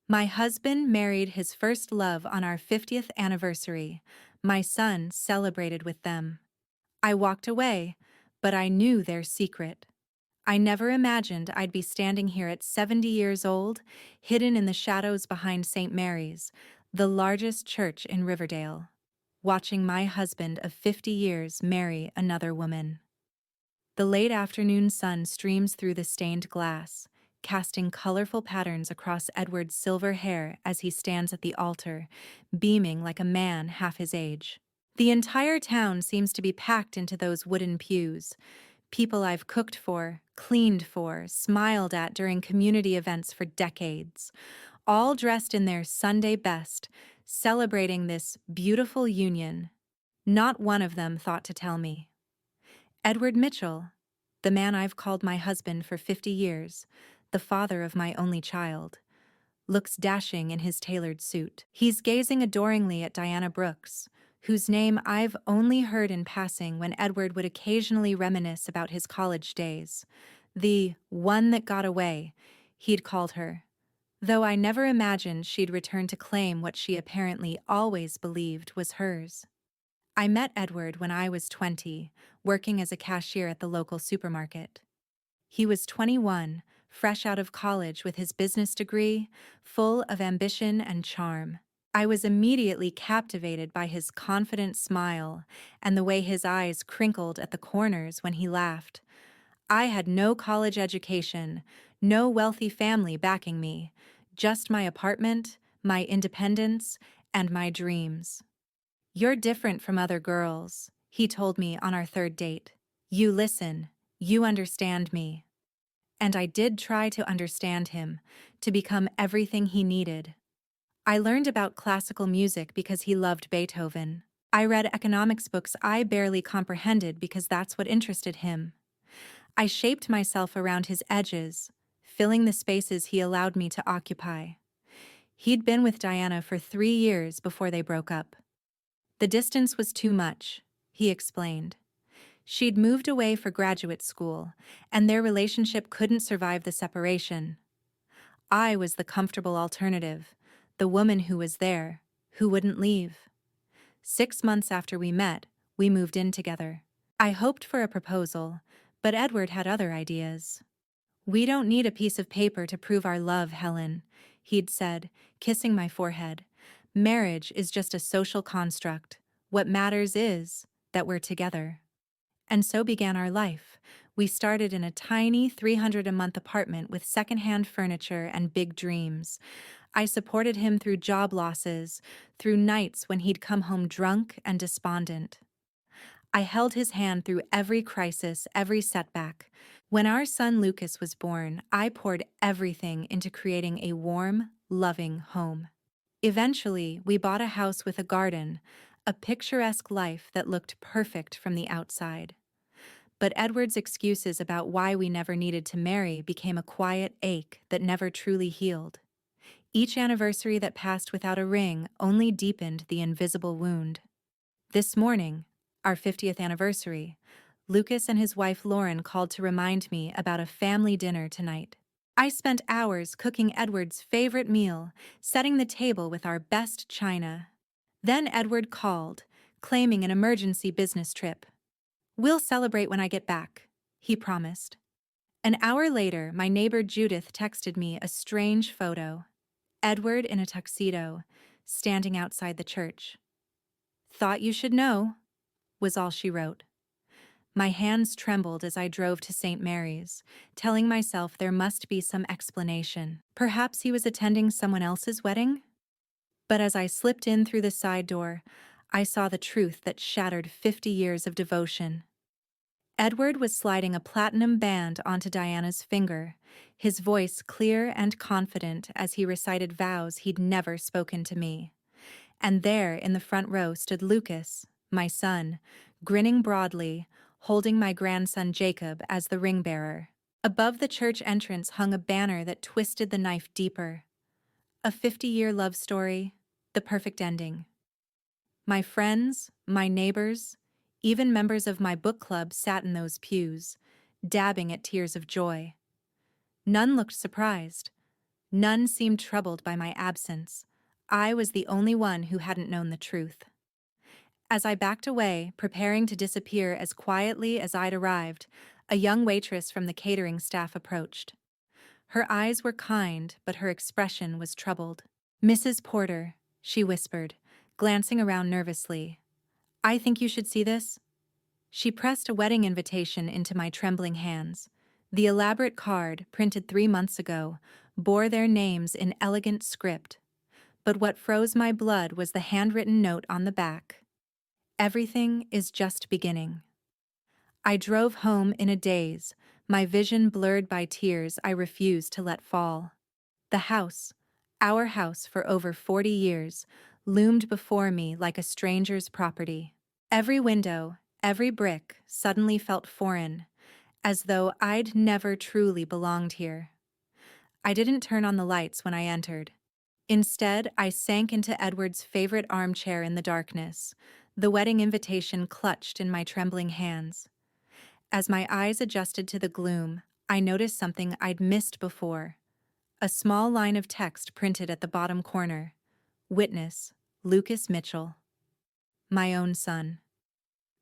My husband married his first love on our 50th anniversary. My son celebrated with them. I walked away, but I knew their secret. I never imagined I'd be standing here at 70 years old, hidden in the shadows behind St. Mary's, the largest church in Riverdale, watching my husband of 50 years marry another woman. The late afternoon sun streams through the stained glass, casting colorful patterns across Edward's silver hair as he stands at the altar, beaming like a man half his age. The entire town seems to be packed into those wooden pews. People I've cooked for, cleaned for, smiled at during community events for decades, all dressed in their Sunday best, celebrating this beautiful union. Not one of them thought to tell me. Edward Mitchell, the man I've called my husband for 50 years, the father of my only child, looks dashing in his tailored suit. He's gazing adoringly at Diana Brooks, whose name I've only heard in passing when Edward would occasionally reminisce about his college days. The one that got away, he'd called her, though I never imagined she'd return to claim what she apparently always believed was hers. I met Edward when I was 20, working as a cashier at the local supermarket. He was 21, fresh out of college with his business degree, full of ambition and charm. I was immediately captivated by his confident smile and the way his eyes crinkled at the corners when he laughed. I had no college education, no wealthy family backing me, just my apartment, my independence, and my dreams. "You're different from other girls," he told me on our third date. "You listen, you understand me." And I did try to understand him, to become everything he needed. I learned about classical music because he loved Beethoven. I read economics books I barely comprehended because that's what interested him. I shaped myself around his edges, filling the spaces he allowed me to occupy. He'd been with Diana for 3 years before they broke up. The distance was too much, he explained. She'd moved away for graduate school, and their relationship couldn't survive the separation. I was the comfortable alternative, the woman who was there, who wouldn't leave. 6 months after we met, we moved in together. I hoped for a proposal, but Edward had other ideas. "We don't need a piece of paper to prove our love, Helen," he'd said, kissing my forehead. "Marriage is just a social construct. What matters is that we're together." And so began our life. We started in a tiny 300 a month apartment with secondhand furniture and big dreams. I supported him through job losses, through nights when he'd come home drunk and despondent. I held his hand through every crisis, every setback. When our son Lucas was born, I poured everything into creating a warm, loving home. Eventually, we bought a house with a garden, a picturesque life that looked perfect from the outside. But Edward's excuses about why we never needed to marry became a quiet ache that never truly healed. Each anniversary that passed without a ring only deepened the invisible wound. This morning, our 50th anniversary, Lucas and his wife Lauren called to remind me about a family dinner tonight. I spent hours cooking Edward's favorite meal, setting the table with our best china. Then Edward called, claiming an emergency business trip. "We'll celebrate when I get back," he promised. An hour later, my neighbor Judith texted me a strange photo. Edward in a tuxedo, standing outside the church. "Thought you should know," was all she wrote. My hands trembled as I drove to St. Mary's, telling myself there must be some explanation. Perhaps he was attending someone else's wedding? But as I slipped in through the side door, I saw the truth that shattered 50 years of devotion. Edward was sliding a platinum band onto Diana's finger, his voice clear and confident as he recited vows he'd never spoken to me. And there in the front row stood Lucas, my son, grinning broadly, holding my grandson Jacob as the ring bearer. Above the church entrance hung a banner that twisted the knife deeper. A 50-year love story, the perfect ending. My friends, my neighbors, even members of my book club sat in those pews, dabbing at tears of joy. None looked surprised, None seemed troubled by my absence. I was the only one who hadn't known the truth. As I backed away, preparing to disappear as quietly as I'd arrived, a young waitress from the catering staff approached. Her eyes were kind, but her expression was troubled. "Mrs. Porter," she whispered, glancing around nervously. "I think you should see this." She pressed a wedding invitation into my trembling hands. The elaborate card, printed 3 months ago, bore their names in elegant script. But what froze my blood was the handwritten note on the back. "Everything is just beginning." I drove home in a daze, my vision blurred by tears I refused to let fall. The house, our house for over 40 years, loomed before me like a stranger's property. Every window, every brick suddenly felt foreign, as though I'd never truly belonged here. I didn't turn on the lights when I entered. Instead, I sank into Edward's favorite armchair in the darkness, the wedding invitation clutched in my trembling hands. As my eyes adjusted to the gloom, I noticed something I'd missed before. A small line of text printed at the bottom corner. Witness, Lucas Mitchell. My own son.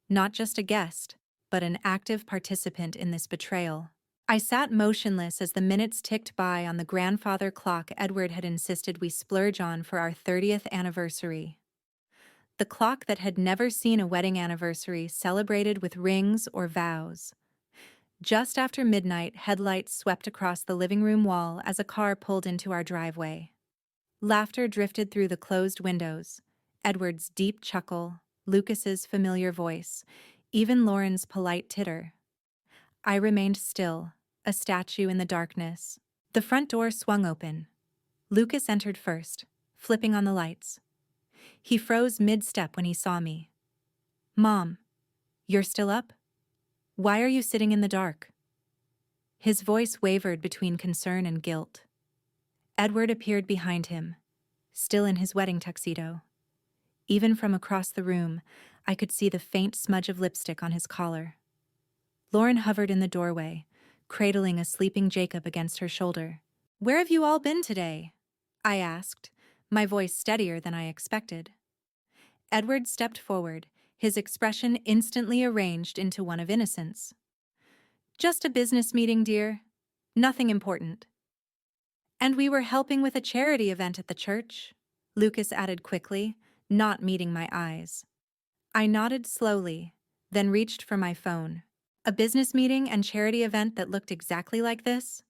Not just a guest, but an active participant in this betrayal. I sat motionless as the minutes ticked by on the grandfather clock Edward had insisted we splurge on for our 30th anniversary. The clock that had never seen a wedding anniversary celebrated with rings or vows. Just after midnight, headlights swept across the living room wall as a car pulled into our driveway. Laughter drifted through the closed windows. Edward's deep chuckle, Lucas's familiar voice, even Lauren's polite titter. I remained still, a statue in the darkness. The front door swung open. Lucas entered first, flipping on the lights. He froze mid-step when he saw me. "Mom, you're still up? Why are you sitting in the dark?" His voice wavered between concern and guilt. Edward appeared behind him, still in his wedding tuxedo. Even from across the room, I could see the faint smudge of lipstick on his collar. Lauren hovered in the doorway, cradling a sleeping Jacob against her shoulder. "Where have you all been today?" I asked, my voice steadier than I expected. Edward stepped forward, his expression instantly arranged into one of innocence. "Just a business meeting, dear. Nothing important." "And we were helping with a charity event at the church," Lucas added quickly, not meeting my eyes. I nodded slowly, then reached for my phone. A business meeting and charity event that looked exactly like this?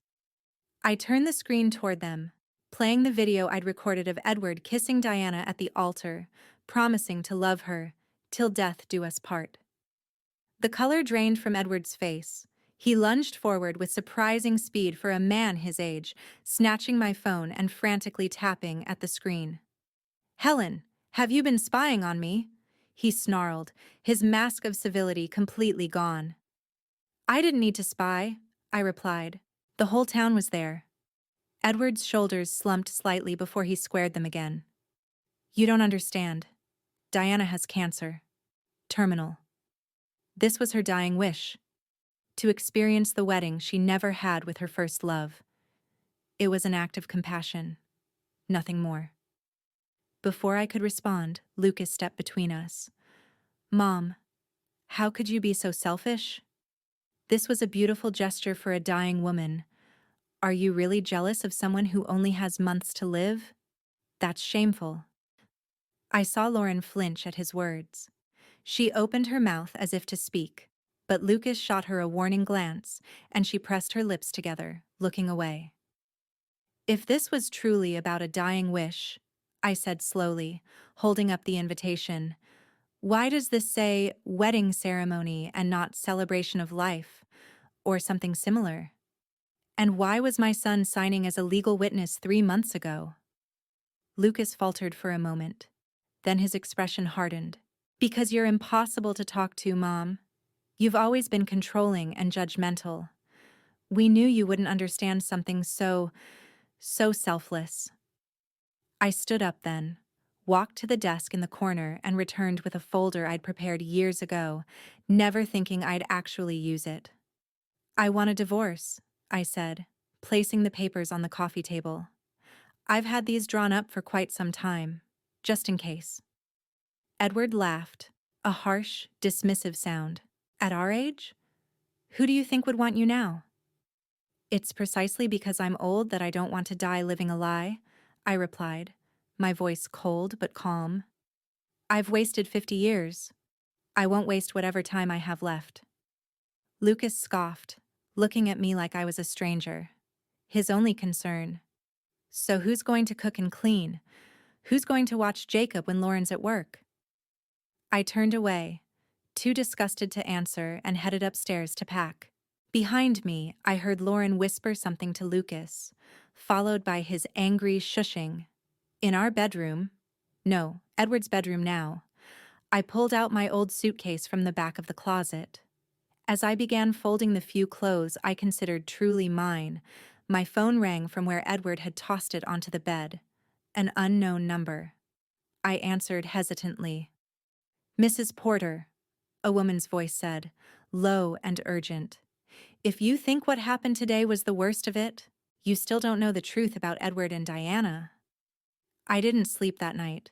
I turned the screen toward them, playing the video I'd recorded of Edward kissing Diana at the altar, promising to love her, till death do us part. The color drained from Edward's face. He lunged forward with surprising speed for a man his age, snatching my phone and frantically tapping at the screen. "Helen, have you been spying on me?" he snarled, his mask of civility completely gone. "I didn't need to spy," I replied. "The whole town was there." Edward's shoulders slumped slightly before he squared them again. "You don't understand. Diana has cancer. Terminal. This was her dying wish. To experience the wedding she never had with her first love. It was an act of compassion. Nothing more." Before I could respond, Lucas stepped between us. "Mom, how could you be so selfish? This was a beautiful gesture for a dying woman. Are you really jealous of someone who only has months to live? That's shameful." I saw Lauren flinch at his words. She opened her mouth as if to speak, but Lucas shot her a warning glance, and she pressed her lips together, looking away. "If this was truly about a dying wish," I said slowly, holding up the invitation, "why does this say wedding ceremony and not celebration of life, or something similar? And why was my son signing as a legal witness 3 months ago?" Lucas faltered for a moment. Then his expression hardened. "Because you're impossible to talk to, Mom. You've always been controlling and judgmental. We knew you wouldn't understand something so selfless." I stood up then, walked to the desk in the corner and returned with a folder I'd prepared years ago, never thinking I'd actually use it. "I want a divorce," I said, placing the papers on the coffee table. I've had these drawn up for quite some time, just in case. Edward laughed, a harsh, dismissive sound. At our age? Who do you think would want you now? It's precisely because I'm old that I don't want to die living a lie, I replied, my voice cold but calm. I've wasted 50 years. I won't waste whatever time I have left. Lucas scoffed, looking at me like I was a stranger. His only concern. So who's going to cook and clean? Who's going to watch Jacob when Lauren's at work? I turned away, too disgusted to answer, and headed upstairs to pack. Behind me, I heard Lauren whisper something to Lucas, followed by his angry shushing. In our bedroom, no, Edward's bedroom now, I pulled out my old suitcase from the back of the closet. As I began folding the few clothes I considered truly mine, my phone rang from where Edward had tossed it onto the bed. An unknown number. I answered hesitantly. Mrs. Porter, a woman's voice said, low and urgent. If you think what happened today was the worst of it, you still don't know the truth about Edward and Diana. I didn't sleep that night.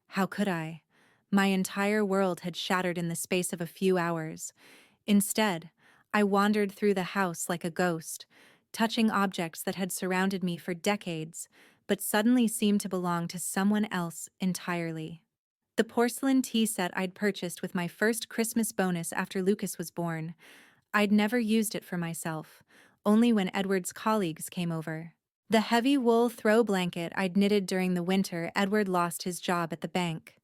How could I? My entire world had shattered in the space of a few hours. Instead, I wandered through the house like a ghost, touching objects that had surrounded me for decades, but suddenly seemed to belong to someone else entirely. The porcelain tea set I'd purchased with my first Christmas bonus after Lucas was born. I'd never used it for myself, only when Edward's colleagues came over. The heavy wool throw blanket I'd knitted during the winter Edward lost his job at the bank.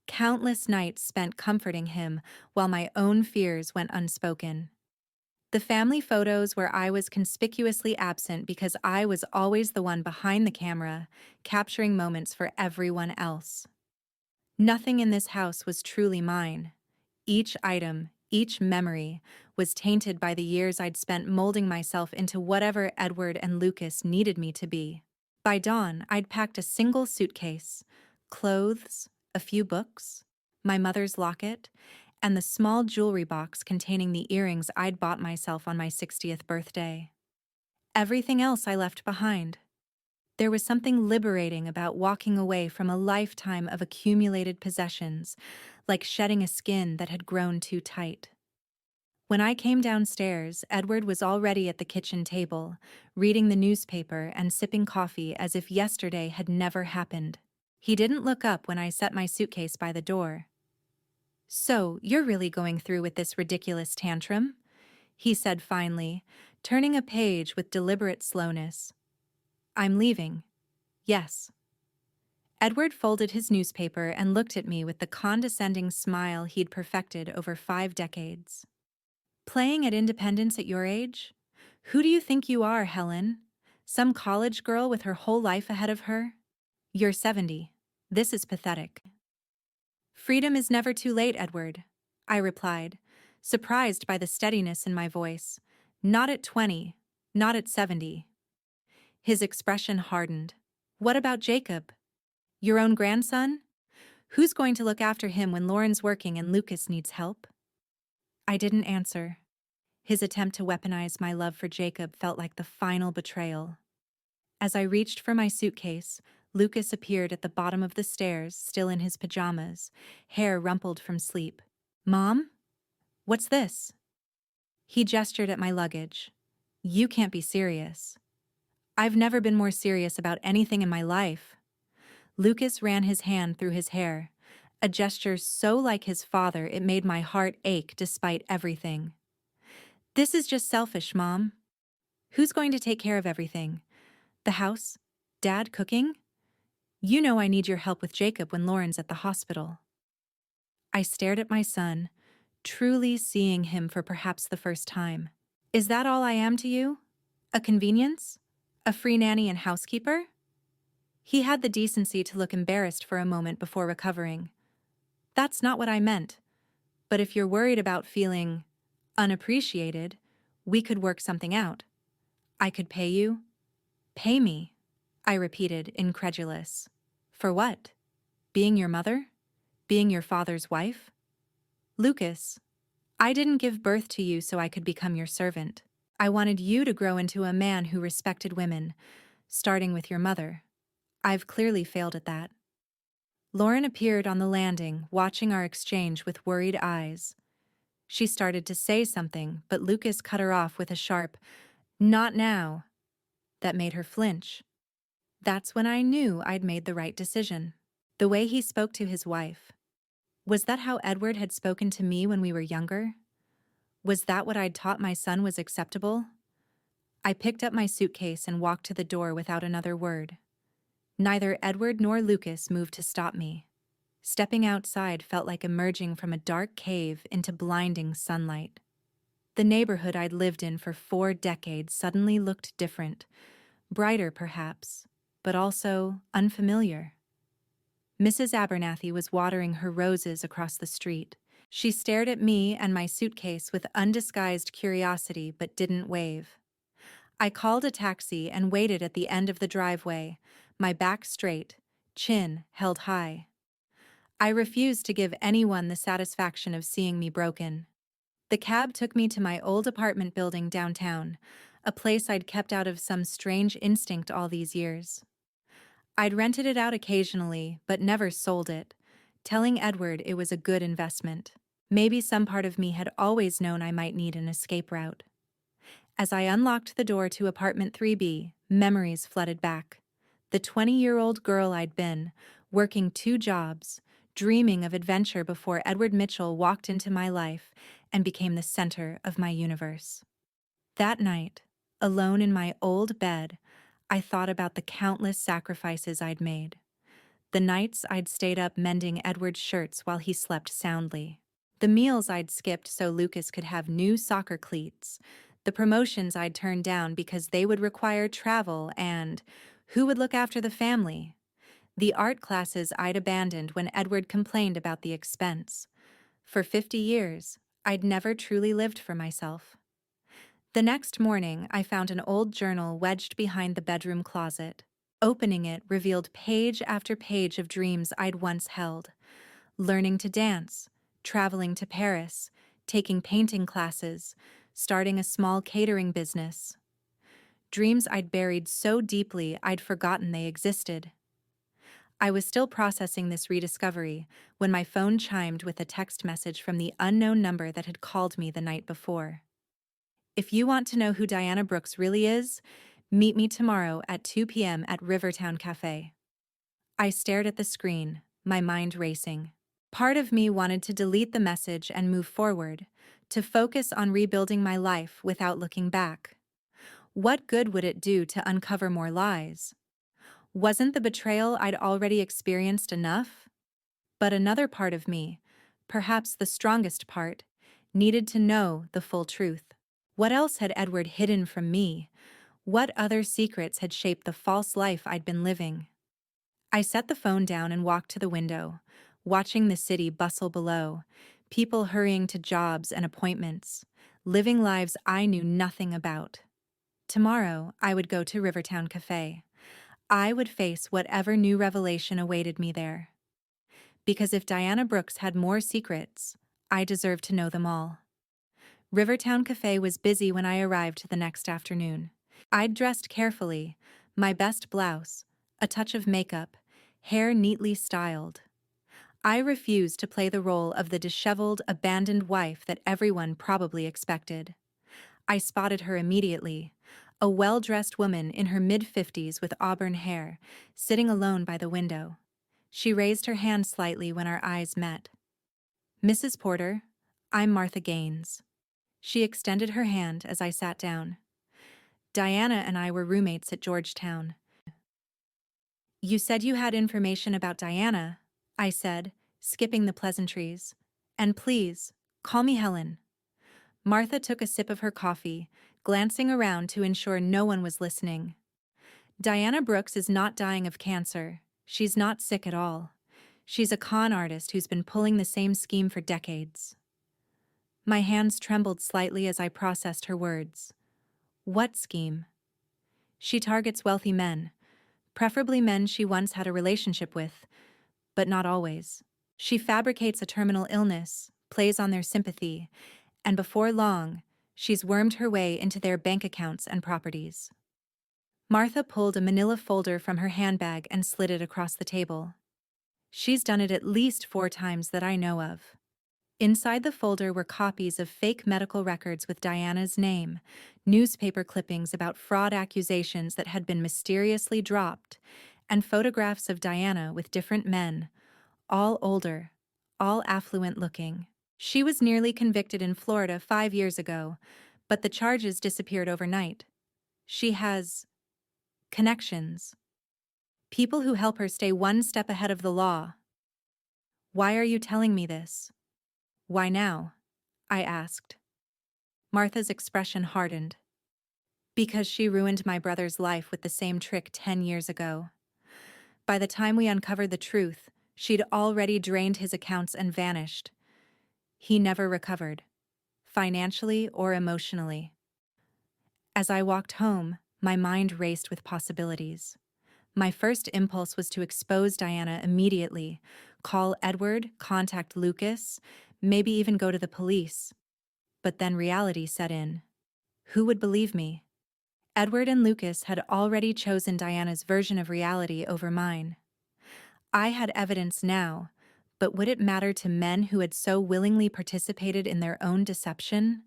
Countless nights spent comforting him while my own fears went unspoken. The family photos where I was conspicuously absent because I was always the one behind the camera, capturing moments for everyone else. Nothing in this house was truly mine. Each item, each memory, was tainted by the years I'd spent molding myself into whatever Edward and Lucas needed me to be. By dawn, I'd packed a single suitcase, clothes, a few books, my mother's locket, and the small jewelry box containing the earrings I'd bought myself on my 60th birthday. Everything else I left behind. There was something liberating about walking away from a lifetime of accumulated possessions, like shedding a skin that had grown too tight. When I came downstairs, Edward was already at the kitchen table, reading the newspaper and sipping coffee as if yesterday had never happened. He didn't look up when I set my suitcase by the door. So, you're really going through with this ridiculous tantrum? He said finally, turning a page with deliberate slowness. I'm leaving. Yes. Edward folded his newspaper and looked at me with the condescending smile he'd perfected over 5 decades. Playing at independence at your age? Who do you think you are, Helen? Some college girl with her whole life ahead of her? You're 70. This is pathetic. Freedom is never too late, Edward, I replied, surprised by the steadiness in my voice. Not at 20, not at 70. His expression hardened. What about Jacob? Your own grandson? Who's going to look after him when Lauren's working and Lucas needs help? I didn't answer. His attempt to weaponize my love for Jacob felt like the final betrayal. As I reached for my suitcase, Lucas appeared at the bottom of the stairs, still in his pajamas, hair rumpled from sleep. Mom? What's this? He gestured at my luggage. You can't be serious. I've never been more serious about anything in my life. Lucas ran his hand through his hair, a gesture so like his father it made my heart ache despite everything. This is just selfish, Mom. Who's going to take care of everything? The house? Dad cooking? You know I need your help with Jacob when Lauren's at the hospital. I stared at my son, truly seeing him for perhaps the first time. Is that all I am to you? A convenience? A free nanny and housekeeper? He had the decency to look embarrassed for a moment before recovering. That's not what I meant. But if you're worried about feeling unappreciated, we could work something out. I could pay you. Pay me, I repeated, incredulous. For what? Being your mother? Being your father's wife? Lucas, I didn't give birth to you so I could become your servant. I wanted you to grow into a man who respected women, starting with your mother. I've clearly failed at that. Lauren appeared on the landing, watching our exchange with worried eyes. She started to say something, but Lucas cut her off with a sharp, "Not now," that made her flinch. That's when I knew I'd made the right decision. The way he spoke to his wife. Was that how Edward had spoken to me when we were younger? Was that what I'd taught my son was acceptable? I picked up my suitcase and walked to the door without another word. Neither Edward nor Lucas moved to stop me. Stepping outside felt like emerging from a dark cave into blinding sunlight. The neighborhood I'd lived in for 4 decades suddenly looked different, brighter perhaps, but also unfamiliar. Mrs. Abernathy was watering her roses across the street. She stared at me and my suitcase with undisguised curiosity but didn't wave. I called a taxi and waited at the end of the driveway, my back straight, chin held high. I refused to give anyone the satisfaction of seeing me broken. The cab took me to my old apartment building downtown, a place I'd kept out of some strange instinct all these years. I'd rented it out occasionally, but never sold it, telling Edward it was a good investment. Maybe some part of me had always known I might need an escape route. As I unlocked the door to apartment 3B, memories flooded back. The 20-year-old girl I'd been, working 2 jobs, dreaming of adventure before Edward Mitchell walked into my life and became the center of my universe. That night, alone in my old bed, I thought about the countless sacrifices I'd made. The nights I'd stayed up mending Edward's shirts while he slept soundly. The meals I'd skipped so Lucas could have new soccer cleats. The promotions I'd turned down because they would require travel and who would look after the family? The art classes I'd abandoned when Edward complained about the expense. For 50 years, I'd never truly lived for myself. The next morning, I found an old journal wedged behind the bedroom closet. Opening it revealed page after page of dreams I'd once held. Learning to dance, traveling to Paris, taking painting classes, starting a small catering business. Dreams I'd buried so deeply I'd forgotten they existed. I was still processing this rediscovery when my phone chimed with a text message from the unknown number that had called me the night before. If you want to know who Diana Brooks really is, meet me tomorrow at 2 p.m. at Rivertown Cafe. I stared at the screen, my mind racing. Part of me wanted to delete the message and move forward, to focus on rebuilding my life without looking back. What good would it do to uncover more lies? Wasn't the betrayal I'd already experienced enough? But another part of me, perhaps the strongest part, needed to know the full truth. What else had Edward hidden from me? What other secrets had shaped the false life I'd been living? I set the phone down and walked to the window, watching the city bustle below, people hurrying to jobs and appointments, living lives I knew nothing about. Tomorrow, I would go to Rivertown Cafe. I would face whatever new revelation awaited me there. Because if Diana Brooks had more secrets, I deserved to know them all. Rivertown Cafe was busy when I arrived the next afternoon. I'd dressed carefully, my best blouse, a touch of makeup, hair neatly styled. I refused to play the role of the disheveled, abandoned wife that everyone probably expected. I spotted her immediately, a well-dressed woman in her mid-50s with auburn hair, sitting alone by the window. She raised her hand slightly when our eyes met. "Mrs. Porter, I'm Martha Gaines." She extended her hand as I sat down. "Diana and I were roommates at Georgetown." "You said you had information about Diana," I said, skipping the pleasantries. "And please, call me Helen." Martha took a sip of her coffee, glancing around to ensure no one was listening. "Diana Brooks is not dying of cancer. She's not sick at all. She's a con artist who's been pulling the same scheme for decades." My hands trembled slightly as I processed her words. What scheme? "She targets wealthy men, preferably men she once had a relationship with, but not always. She fabricates a terminal illness, plays on their sympathy, and before long, she's wormed her way into their bank accounts and properties." Martha pulled a manila folder from her handbag and slid it across the table. She's done it at least 4 times that I know of. Inside the folder were copies of fake medical records with Diana's name, newspaper clippings about fraud accusations that had been mysteriously dropped, and photographs of Diana with different men, all older, all affluent-looking. She was nearly convicted in Florida 5 years ago, but the charges disappeared overnight. She has connections. People who help her stay one step ahead of the law. Why are you telling me this? Why now? I asked. Martha's expression hardened. Because she ruined my brother's life with the same trick 10 years ago. By the time we uncovered the truth, she'd already drained his accounts and vanished. He never recovered, financially or emotionally. As I walked home, my mind raced with possibilities. My first impulse was to expose Diana immediately, call Edward, contact Lucas, maybe even go to the police. But then reality set in. Who would believe me? Edward and Lucas had already chosen Diana's version of reality over mine. I had evidence now, but would it matter to men who had so willingly participated in their own deception?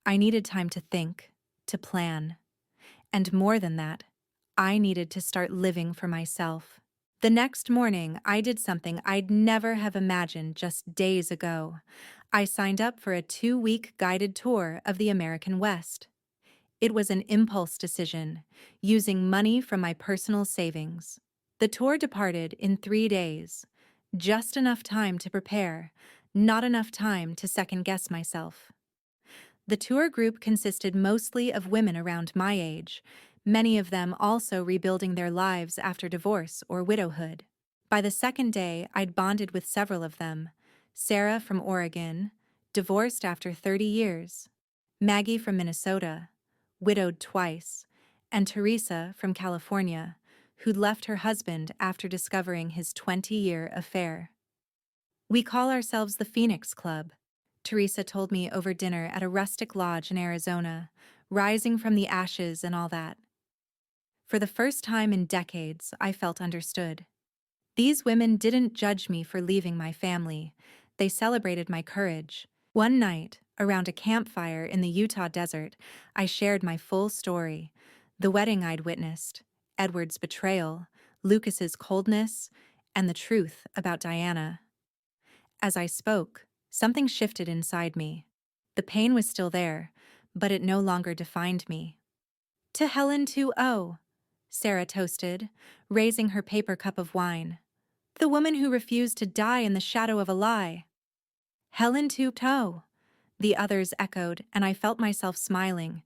I needed time to think, to plan. And more than that, I needed to start living for myself. The next morning, I did something I'd never have imagined just days ago. I signed up for a 2-week guided tour of the American West. It was an impulse decision, using money from my personal savings. The tour departed in 3 days. Just enough time to prepare, not enough time to second-guess myself. The tour group consisted mostly of women around my age, many of them also rebuilding their lives after divorce or widowhood. By the second day, I'd bonded with several of them. Sarah from Oregon, divorced after 30 years. Maggie from Minnesota, widowed twice. And Teresa from California, who'd left her husband after discovering his 20-year affair. We call ourselves the Phoenix Club, Teresa told me over dinner at a rustic lodge in Arizona, rising from the ashes and all that. For the first time in decades, I felt understood. These women didn't judge me for leaving my family. They celebrated my courage. One night, around a campfire in the Utah desert, I shared my full story. The wedding I'd witnessed, Edward's betrayal, Lucas's coldness, and the truth about Diana. As I spoke, something shifted inside me. The pain was still there, but it no longer defined me. To Helen 2-0, Sarah toasted, raising her paper cup of wine. The woman who refused to die in the shadow of a lie. Helen 2-0, the others echoed, and I felt myself smiling,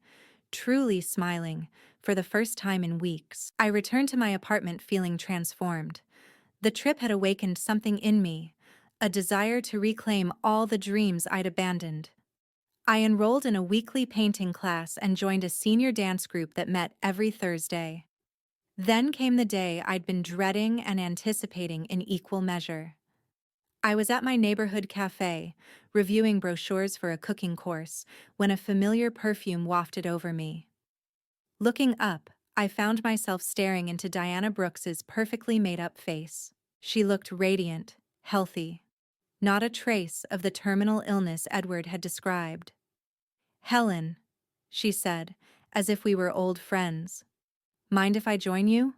truly smiling, for the first time in weeks. I returned to my apartment feeling transformed. The trip had awakened something in me, a desire to reclaim all the dreams I'd abandoned. I enrolled in a weekly painting class and joined a senior dance group that met every Thursday. Then came the day I'd been dreading and anticipating in equal measure. I was at my neighborhood cafe, reviewing brochures for a cooking course, when a familiar perfume wafted over me. Looking up, I found myself staring into Diana Brooks's perfectly made-up face. She looked radiant, healthy. Not a trace of the terminal illness Edward had described. Helen, she said, as if we were old friends. Mind if I join you?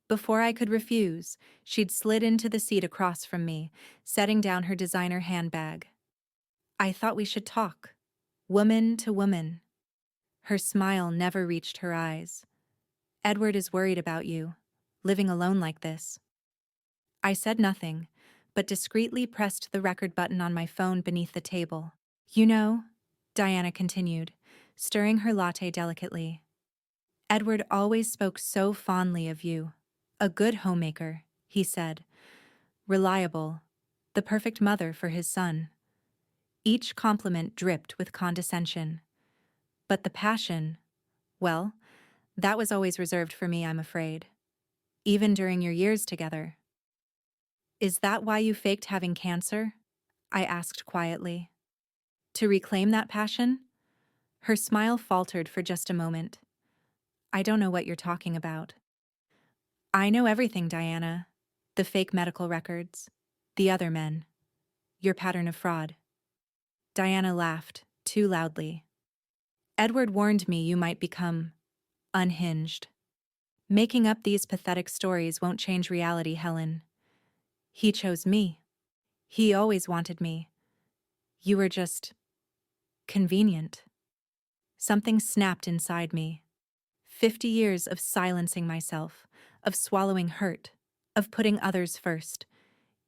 Before I could refuse, she'd slid into the seat across from me, setting down her designer handbag. I thought we should talk. Woman to woman. Her smile never reached her eyes. Edward is worried about you, living alone like this. I said nothing, but discreetly pressed the record button on my phone beneath the table. You know, Diana continued, stirring her latte delicately. Edward always spoke so fondly of you. A good homemaker, he said. Reliable. The perfect mother for his son. Each compliment dripped with condescension. But the passion, well, that was always reserved for me, I'm afraid. Even during your years together. Is that why you faked having cancer? I asked quietly. To reclaim that passion? Her smile faltered for just a moment. I don't know what you're talking about. I know everything, Diana. The fake medical records. The other men. Your pattern of fraud. Diana laughed, too loudly. Edward warned me you might become unhinged. Making up these pathetic stories won't change reality, Helen. He chose me. He always wanted me. You were just convenient. Something snapped inside me. 50 years of silencing myself, of swallowing hurt, of putting others first.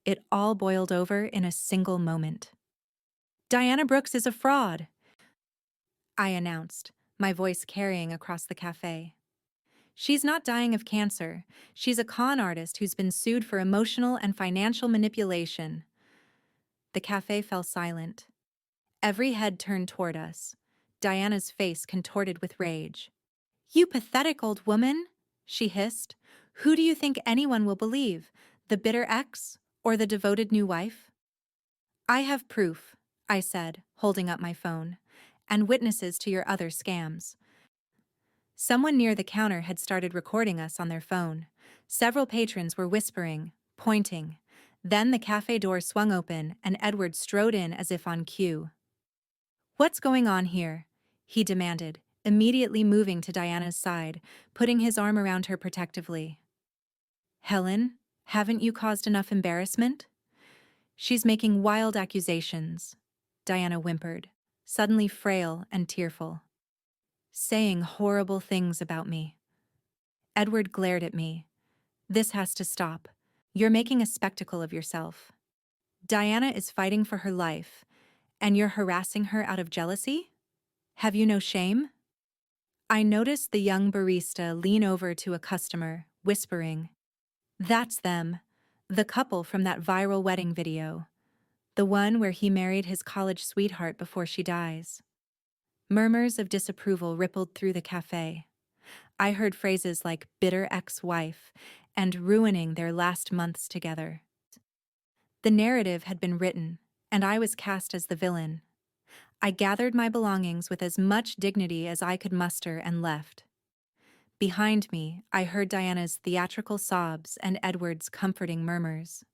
It all boiled over in a single moment. Diana Brooks is a fraud, I announced, my voice carrying across the cafe. She's not dying of cancer. She's a con artist who's been sued for emotional and financial manipulation. The cafe fell silent. Every head turned toward us. Diana's face contorted with rage. You pathetic old woman, she hissed. Who do you think anyone will believe? The bitter ex or the devoted new wife? I have proof, I said, holding up my phone, and witnesses to your other scams. Someone near the counter had started recording us on their phone. Several patrons were whispering, pointing. Then the cafe door swung open and Edward strode in as if on cue. What's going on here? He demanded, immediately moving to Diana's side, putting his arm around her protectively. Helen, haven't you caused enough embarrassment? She's making wild accusations, Diana whimpered, suddenly frail and tearful. Saying horrible things about me. Edward glared at me. This has to stop. You're making a spectacle of yourself. Diana is fighting for her life, and you're harassing her out of jealousy? Have you no shame? I noticed the young barista lean over to a customer, whispering, That's them, the couple from that viral wedding video. The one where he married his college sweetheart before she dies. Murmurs of disapproval rippled through the cafe. I heard phrases like bitter ex-wife and ruining their last months together. The narrative had been written, and I was cast as the villain. I gathered my belongings with as much dignity as I could muster and left. Behind me, I heard Diana's theatrical sobs and Edward's comforting murmurs.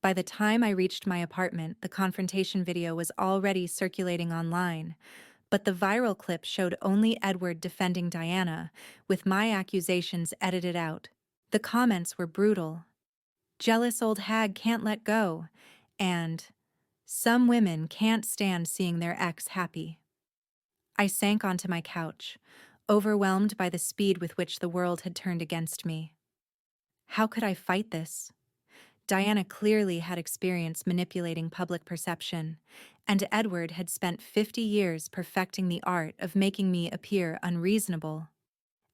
By the time I reached my apartment, the confrontation video was already circulating online, but the viral clip showed only Edward defending Diana, with my accusations edited out. The comments were brutal. Jealous old hag can't let go, and some women can't stand seeing their ex happy. I sank onto my couch, overwhelmed by the speed with which the world had turned against me. How could I fight this? Diana clearly had experience manipulating public perception, and Edward had spent 50 years perfecting the art of making me appear unreasonable.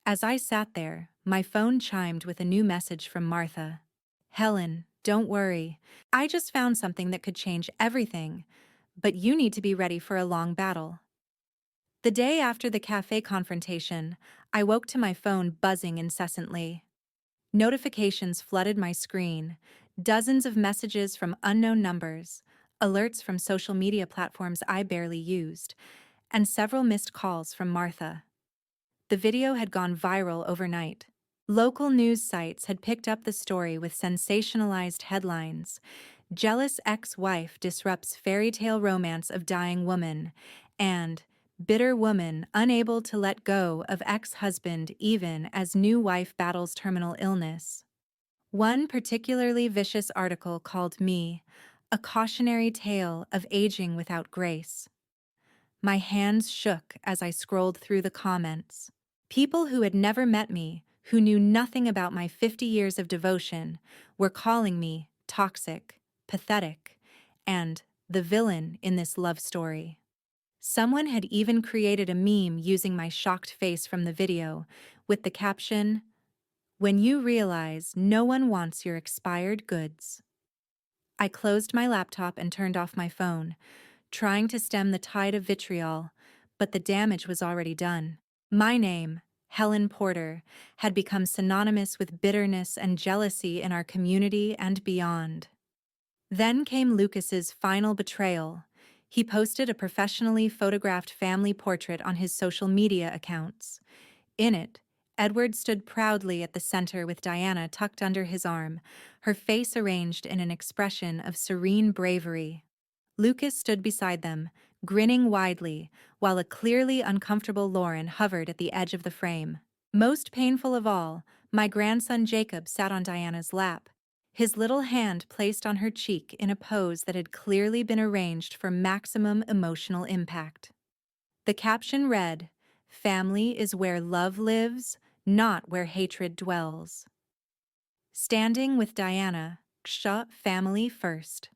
As I sat there, my phone chimed with a new message from Martha. Helen, don't worry. I just found something that could change everything, but you need to be ready for a long battle. The day after the cafe confrontation, I woke to my phone buzzing incessantly. Notifications flooded my screen, dozens of messages from unknown numbers, alerts from social media platforms I barely used, and several missed calls from Martha. The video had gone viral overnight. Local news sites had picked up the story with sensationalized headlines. Jealous ex-wife disrupts fairy tale romance of dying woman, and bitter woman unable to let go of ex-husband even as new wife battles terminal illness. One particularly vicious article called me a cautionary tale of aging without grace. My hands shook as I scrolled through the comments. People who had never met me, who knew nothing about my 50 years of devotion, were calling me toxic, pathetic, and the villain in this love story. Someone had even created a meme using my shocked face from the video, with the caption, "When you realize no one wants your expired goods." I closed my laptop and turned off my phone, trying to stem the tide of vitriol, but the damage was already done. My name, Helen Porter, had become synonymous with bitterness and jealousy in our community and beyond. Then came Lucas's final betrayal. He posted a professionally photographed family portrait on his social media accounts. In it, Edward stood proudly at the center with Diana tucked under his arm, her face arranged in an expression of serene bravery. Lucas stood beside them, grinning widely, while a clearly uncomfortable Lauren hovered at the edge of the frame. Most painful of all, my grandson Jacob sat on Diana's lap, his little hand placed on her cheek in a pose that had clearly been arranged for maximum emotional impact. The caption read, "Family is where love lives, not where hatred dwells." Standing with Diana, Ksha family first.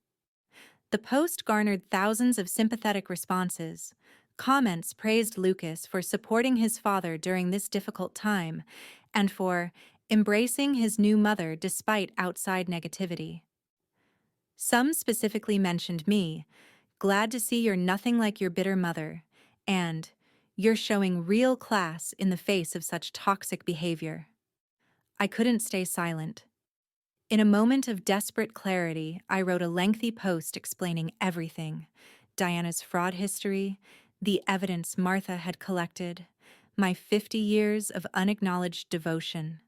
The post garnered thousands of sympathetic responses. Comments praised Lucas for supporting his father during this difficult time and for embracing his new mother despite outside negativity. Some specifically mentioned me, "Glad to see you're nothing like your bitter mother," and "You're showing real class in the face of such toxic behavior." I couldn't stay silent. In a moment of desperate clarity, I wrote a lengthy post explaining everything: Diana's fraud history, the evidence Martha had collected, my 50 years of unacknowledged devotion.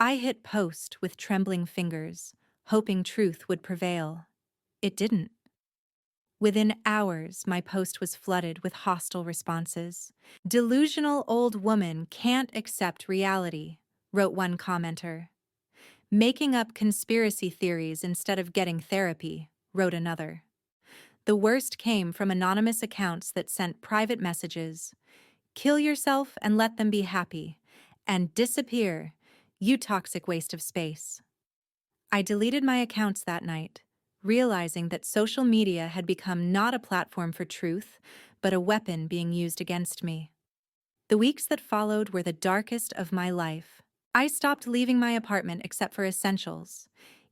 I hit post with trembling fingers, hoping truth would prevail. It didn't. Within hours, my post was flooded with hostile responses. "Delusional old woman can't accept reality," wrote one commenter. "Making up conspiracy theories instead of getting therapy," wrote another. The worst came from anonymous accounts that sent private messages: "Kill yourself and let them be happy," and "Disappear, you toxic waste of space." I deleted my accounts that night, realizing that social media had become not a platform for truth, but a weapon being used against me. The weeks that followed were the darkest of my life. I stopped leaving my apartment except for essentials.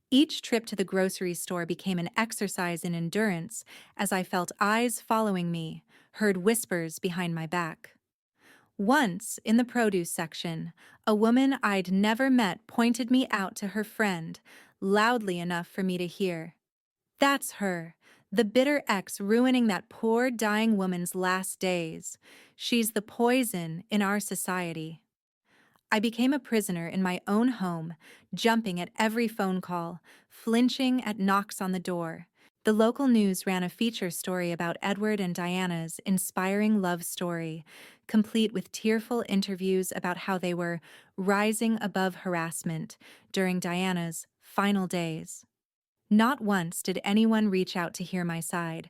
Each trip to the grocery store became an exercise in endurance as I felt eyes following me, heard whispers behind my back. Once, in the produce section, a woman I'd never met pointed me out to her friend, loudly enough for me to hear. "That's her, the bitter ex ruining that poor dying woman's last days. She's the poison in our society." I became a prisoner in my own home, jumping at every phone call, flinching at knocks on the door. The local news ran a feature story about Edward and Diana's inspiring love story, complete with tearful interviews about how they were rising above harassment during Diana's final days. Not once did anyone reach out to hear my side.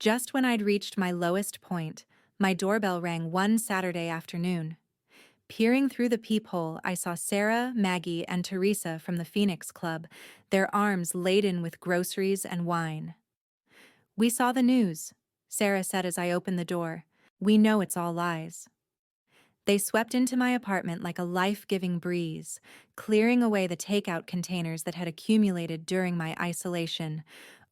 Just when I'd reached my lowest point, my doorbell rang one Saturday afternoon. Peering through the peephole, I saw Sarah, Maggie, and Teresa from the Phoenix Club, their arms laden with groceries and wine. "We saw the news," Sarah said as I opened the door. "We know it's all lies." They swept into my apartment like a life-giving breeze, clearing away the takeout containers that had accumulated during my isolation,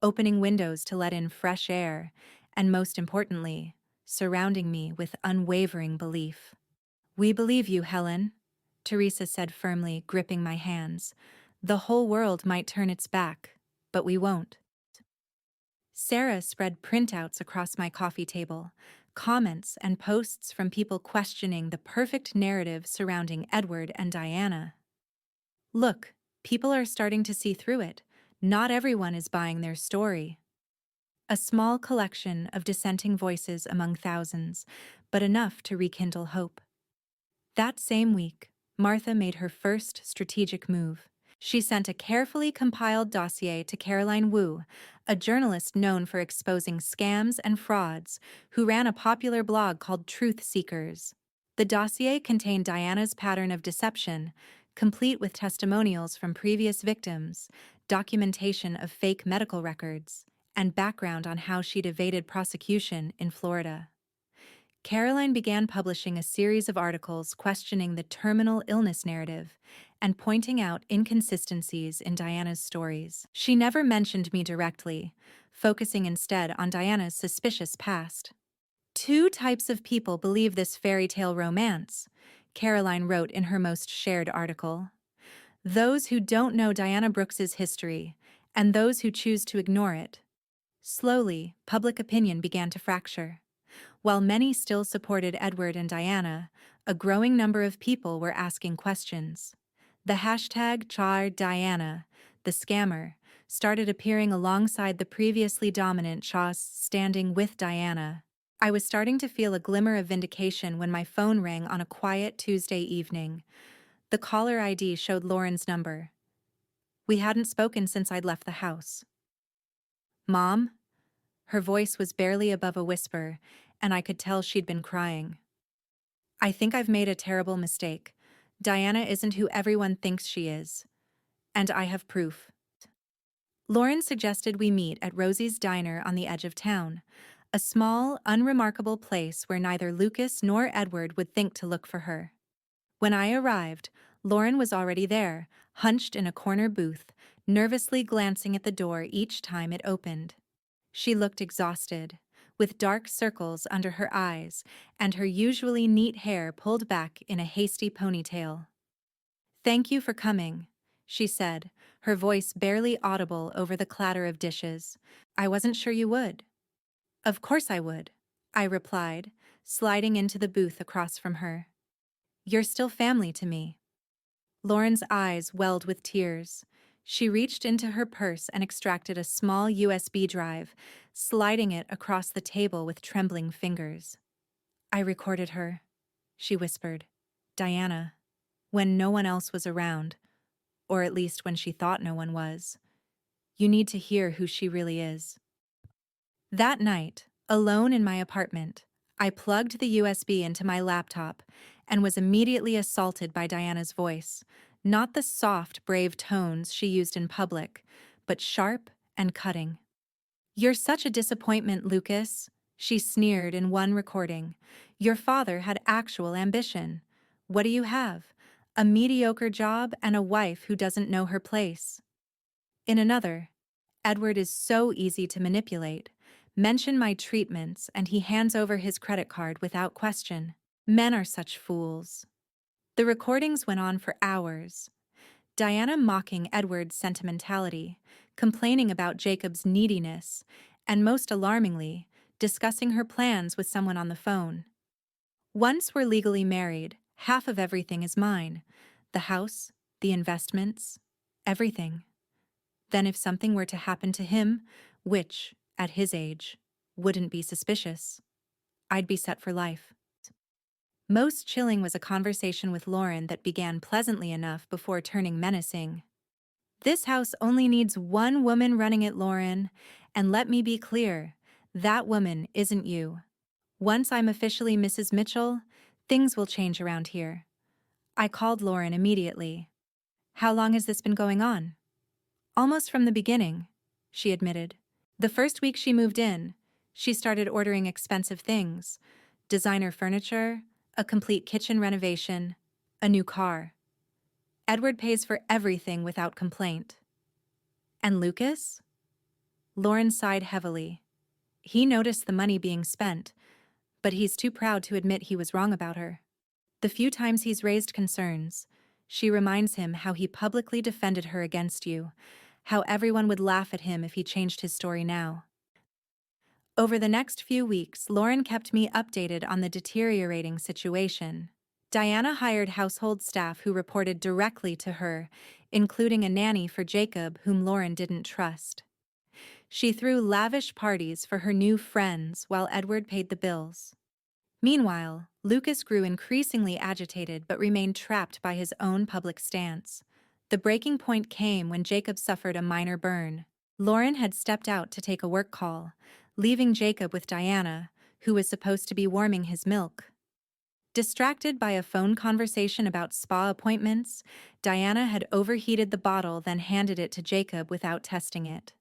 opening windows to let in fresh air, and most importantly, surrounding me with unwavering belief. "We believe you, Helen," Teresa said firmly, gripping my hands. "The whole world might turn its back, but we won't." Sarah spread printouts across my coffee table, comments and posts from people questioning the perfect narrative surrounding Edward and Diana. "Look, people are starting to see through it. Not everyone is buying their story." A small collection of dissenting voices among thousands, but enough to rekindle hope. That same week, Martha made her first strategic move. She sent a carefully compiled dossier to Caroline Wu, a journalist known for exposing scams and frauds, who ran a popular blog called Truth Seekers. The dossier contained Diana's pattern of deception, complete with testimonials from previous victims, documentation of fake medical records, and background on how she'd evaded prosecution in Florida. Caroline began publishing a series of articles questioning the terminal illness narrative and pointing out inconsistencies in Diana's stories. She never mentioned me directly, focusing instead on Diana's suspicious past. "Two types of people believe this fairy tale romance," Caroline wrote in her most shared article. "Those who don't know Diana Brooks's history, and those who choose to ignore it." Slowly, public opinion began to fracture. While many still supported Edward and Diana, A growing number of people were asking questions. The hashtag #CharDiana, the scammer, started appearing alongside the previously dominant Chas standing with Diana. I was starting to feel a glimmer of vindication when my phone rang on a quiet Tuesday evening. The caller ID showed Lauren's number. We hadn't spoken since I'd left the house. "Mom?" Her voice was barely above a whisper, and I could tell she'd been crying. "I think I've made a terrible mistake. Diana isn't who everyone thinks she is. And I have proof." Lauren suggested we meet at Rosie's Diner on the edge of town, a small, unremarkable place where neither Lucas nor Edward would think to look for her. When I arrived, Lauren was already there, hunched in a corner booth, nervously glancing at the door each time it opened. She looked exhausted, with dark circles under her eyes and her usually neat hair pulled back in a hasty ponytail. "Thank you for coming," she said, her voice barely audible over the clatter of dishes. "I wasn't sure you would." "Of course I would," I replied, sliding into the booth across from her. "You're still family to me." Lauren's eyes welled with tears. She reached into her purse and extracted a small USB drive, sliding it across the table with trembling fingers. "I recorded her," she whispered. "Diana, when no one else was around, or at least when she thought no one was. You need to hear who she really is." That night, alone in my apartment, I plugged the USB into my laptop and was immediately assaulted by Diana's voice, not the soft, brave tones she used in public, but sharp and cutting. "You're such a disappointment, Lucas," she sneered in one recording. "Your father had actual ambition. What do you have? A mediocre job and a wife who doesn't know her place." In another, "Edward is so easy to manipulate. Mention my treatments and he hands over his credit card without question. Men are such fools." The recordings went on for hours. Diana mocking Edward's sentimentality, complaining about Jacob's neediness, and most alarmingly, discussing her plans with someone on the phone. "Once we're legally married, half of everything is mine. The house, the investments, everything. Then if something were to happen to him, which, at his age, wouldn't be suspicious, I'd be set for life." Most chilling was a conversation with Lauren that began pleasantly enough before turning menacing. "This house only needs one woman running it, Lauren. And let me be clear, that woman isn't you. Once I'm officially Mrs. Mitchell, things will change around here." I called Lauren immediately. "How long has this been going on?" "Almost from the beginning," she admitted. "The first week she moved in, she started ordering expensive things: designer furniture, a complete kitchen renovation, a new car. Edward pays for everything without complaint." "And Lucas?" Lauren sighed heavily. "He noticed the money being spent, but he's too proud to admit he was wrong about her. The few times he's raised concerns, she reminds him how he publicly defended her against you, how everyone would laugh at him if he changed his story now." Over the next few weeks, Lauren kept me updated on the deteriorating situation. Diana hired household staff who reported directly to her, including a nanny for Jacob whom Lauren didn't trust. She threw lavish parties for her new friends while Edward paid the bills. Meanwhile, Lucas grew increasingly agitated but remained trapped by his own public stance. The breaking point came when Jacob suffered a minor burn. Lauren had stepped out to take a work call, leaving Jacob with Diana, who was supposed to be warming his milk. Distracted by a phone conversation about spa appointments, Diana had overheated the bottle, then handed it to Jacob without testing it.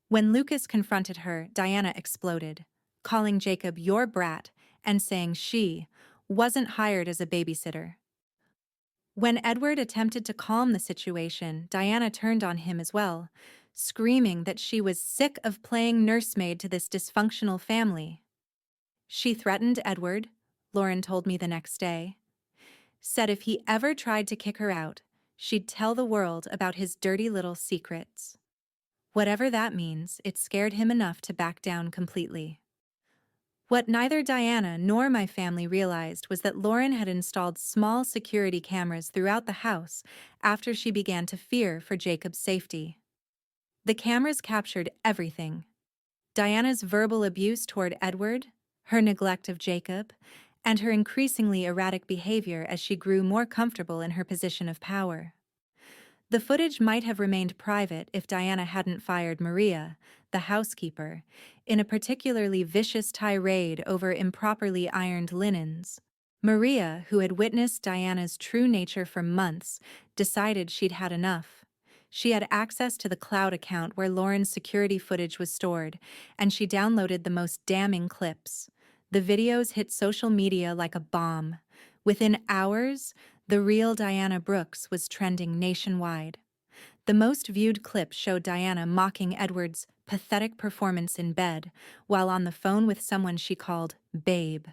When Lucas confronted her, Diana exploded, calling Jacob "your brat" and saying she wasn't hired as a babysitter. When Edward attempted to calm the situation, Diana turned on him as well, screaming that she was sick of playing nursemaid to this dysfunctional family. She threatened Edward, Lauren told me the next day. Said if he ever tried to kick her out, she'd tell the world about his dirty little secrets. Whatever that means, it scared him enough to back down completely. What neither Diana nor my family realized was that Lauren had installed small security cameras throughout the house after she began to fear for Jacob's safety. The cameras captured everything: Diana's verbal abuse toward Edward, her neglect of Jacob, and her increasingly erratic behavior as she grew more comfortable in her position of power. The footage might have remained private if Diana hadn't fired Maria, the housekeeper, in a particularly vicious tirade over improperly ironed linens. Maria, who had witnessed Diana's true nature for months, decided she'd had enough. She had access to the cloud account where Lauren's security footage was stored, and she downloaded the most damning clips. The videos hit social media like a bomb. Within hours, the real Diana Brooks was trending nationwide. The most viewed clip showed Diana mocking Edward's pathetic performance in bed while on the phone with someone she called Babe,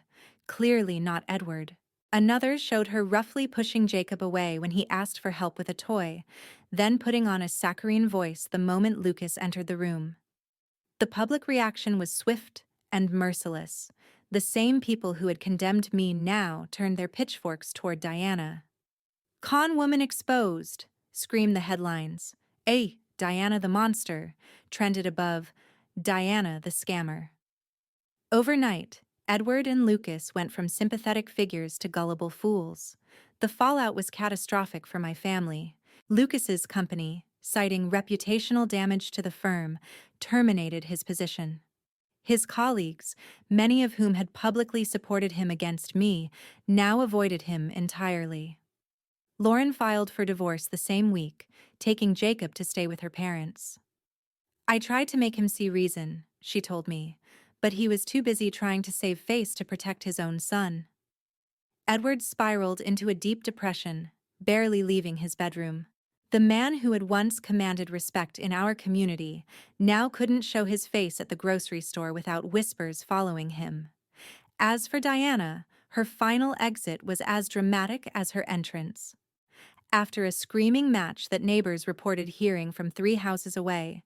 clearly not Edward. Another showed her roughly pushing Jacob away when he asked for help with a toy, then putting on a saccharine voice the moment Lucas entered the room. The public reaction was swift and merciless. The same people who had condemned me now turned their pitchforks toward Diana. "Con woman exposed," screamed the headlines. Diana the monster," trended above, "Diana the scammer." Overnight, Edward and Lucas went from sympathetic figures to gullible fools. The fallout was catastrophic for my family. Lucas's company, citing reputational damage to the firm, terminated his position. His colleagues, many of whom had publicly supported him against me, now avoided him entirely. Lauren filed for divorce the same week, taking Jacob to stay with her parents. "I tried to make him see reason," she told me, "but he was too busy trying to save face to protect his own son." Edward spiraled into a deep depression, barely leaving his bedroom. The man who had once commanded respect in our community now couldn't show his face at the grocery store without whispers following him. As for Diana, her final exit was as dramatic as her entrance. After a screaming match that neighbors reported hearing from 3 houses away,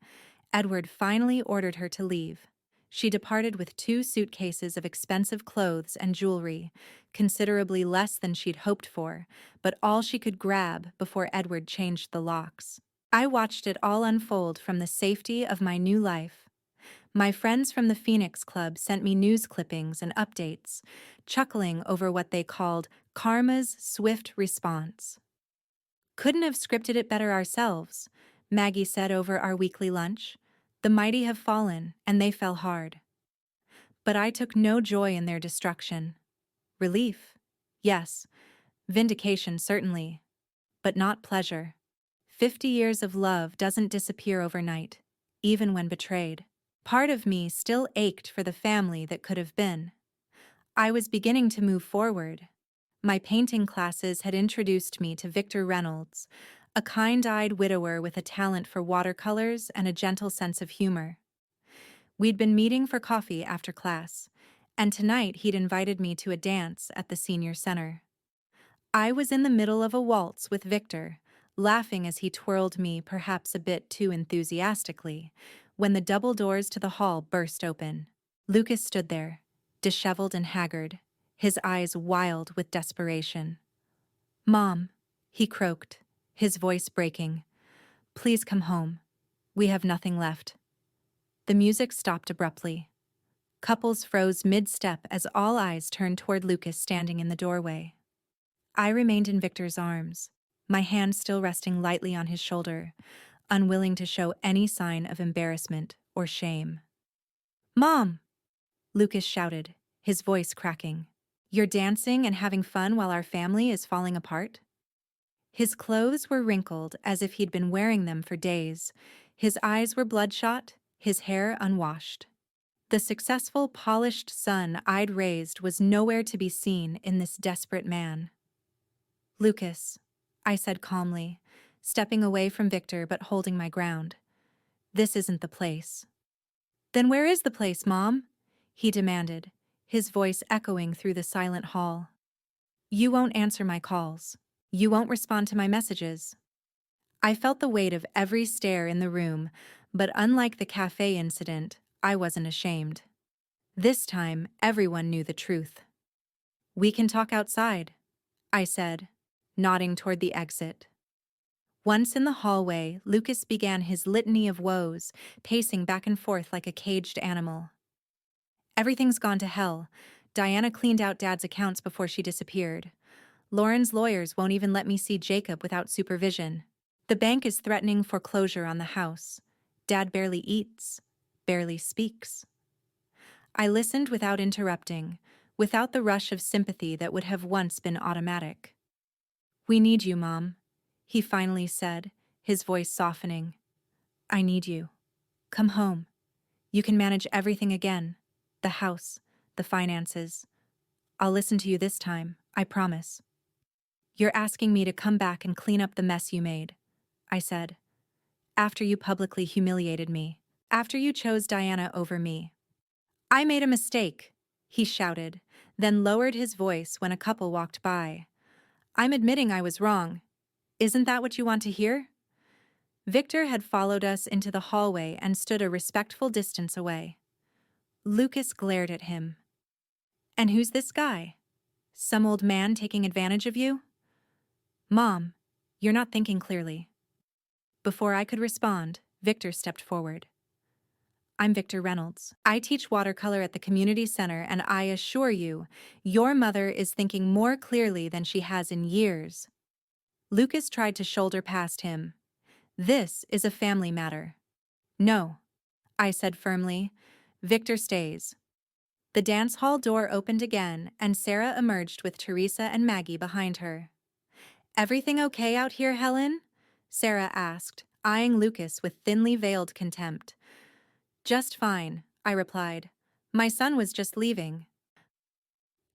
Edward finally ordered her to leave. She departed with 2 suitcases of expensive clothes and jewelry, considerably less than she'd hoped for, but all she could grab before Edward changed the locks. I watched it all unfold from the safety of my new life. My friends from the Phoenix Club sent me news clippings and updates, chuckling over what they called karma's swift response. "Couldn't have scripted it better ourselves," Maggie said over our weekly lunch. "The mighty have fallen, and they fell hard." But I took no joy in their destruction. Relief? Yes. Vindication, certainly. But not pleasure. 50 years of love doesn't disappear overnight, even when betrayed. Part of me still ached for the family that could have been. I was beginning to move forward. My painting classes had introduced me to Victor Reynolds, a kind-eyed widower with a talent for watercolors and a gentle sense of humor. We'd been meeting for coffee after class, and tonight he'd invited me to a dance at the senior center. I was in the middle of a waltz with Victor, laughing as he twirled me perhaps a bit too enthusiastically, when the double doors to the hall burst open. Lucas stood there, disheveled and haggard, his eyes wild with desperation. "Mom," he croaked, his voice breaking, "please come home. We have nothing left." The music stopped abruptly. Couples froze mid-step as all eyes turned toward Lucas standing in the doorway. I remained in Victor's arms, my hand still resting lightly on his shoulder, unwilling to show any sign of embarrassment or shame. "Mom!" Lucas shouted, his voice cracking. "You're dancing and having fun while our family is falling apart?" His clothes were wrinkled as if he'd been wearing them for days. His eyes were bloodshot, his hair unwashed. The successful, polished son I'd raised was nowhere to be seen in this desperate man. "Lucas," I said calmly, stepping away from Victor but holding my ground. "This isn't the place." "Then where is the place, Mom?" he demanded, his voice echoing through the silent hall. "You won't answer my calls. You won't respond to my messages." I felt the weight of every stare in the room, but unlike the cafe incident, I wasn't ashamed. This time, everyone knew the truth. "We can talk outside," I said, nodding toward the exit. Once in the hallway, Lucas began his litany of woes, pacing back and forth like a caged animal. "Everything's gone to hell. Diana cleaned out Dad's accounts before she disappeared. Lauren's lawyers won't even let me see Jacob without supervision. The bank is threatening foreclosure on the house. Dad barely eats, barely speaks." I listened without interrupting, without the rush of sympathy that would have once been automatic. "We need you, Mom," he finally said, his voice softening. "I need you. Come home. You can manage everything again. The house, the finances. I'll listen to you this time, I promise." "You're asking me to come back and clean up the mess you made," I said. "After you publicly humiliated me. After you chose Diana over me." "I made a mistake," he shouted, then lowered his voice when a couple walked by. "I'm admitting I was wrong. Isn't that what you want to hear?" Victor had followed us into the hallway and stood a respectful distance away. Lucas glared at him. "And who's this guy? Some old man taking advantage of you?" "Mom, you're not thinking clearly." Before I could respond, Victor stepped forward. "I'm Victor Reynolds. I teach watercolor at the community center, and I assure you, your mother is thinking more clearly than she has in years." Lucas tried to shoulder past him. "This is a family matter." "No," I said firmly. "Victor stays." The dance hall door opened again, and Sarah emerged with Teresa and Maggie behind her. "Everything okay out here, Helen?" Sarah asked, eyeing Lucas with thinly veiled contempt. "Just fine," I replied. "My son was just leaving."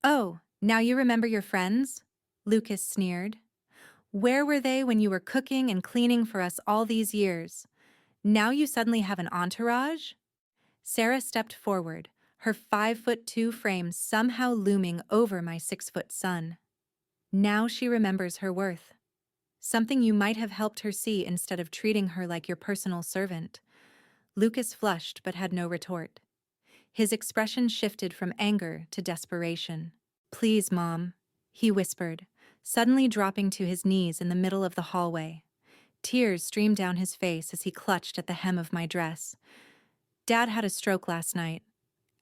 "Oh, now you remember your friends?" Lucas sneered. "Where were they when you were cooking and cleaning for us all these years? Now you suddenly have an entourage?" Sarah stepped forward, her 5'2" frame somehow looming over my 6-foot son. "Now she remembers her worth. Something you might have helped her see instead of treating her like your personal servant." Lucas flushed but had no retort. His expression shifted from anger to desperation. "Please, Mom," he whispered, suddenly dropping to his knees in the middle of the hallway. Tears streamed down his face as he clutched at the hem of my dress. "Dad had a stroke last night,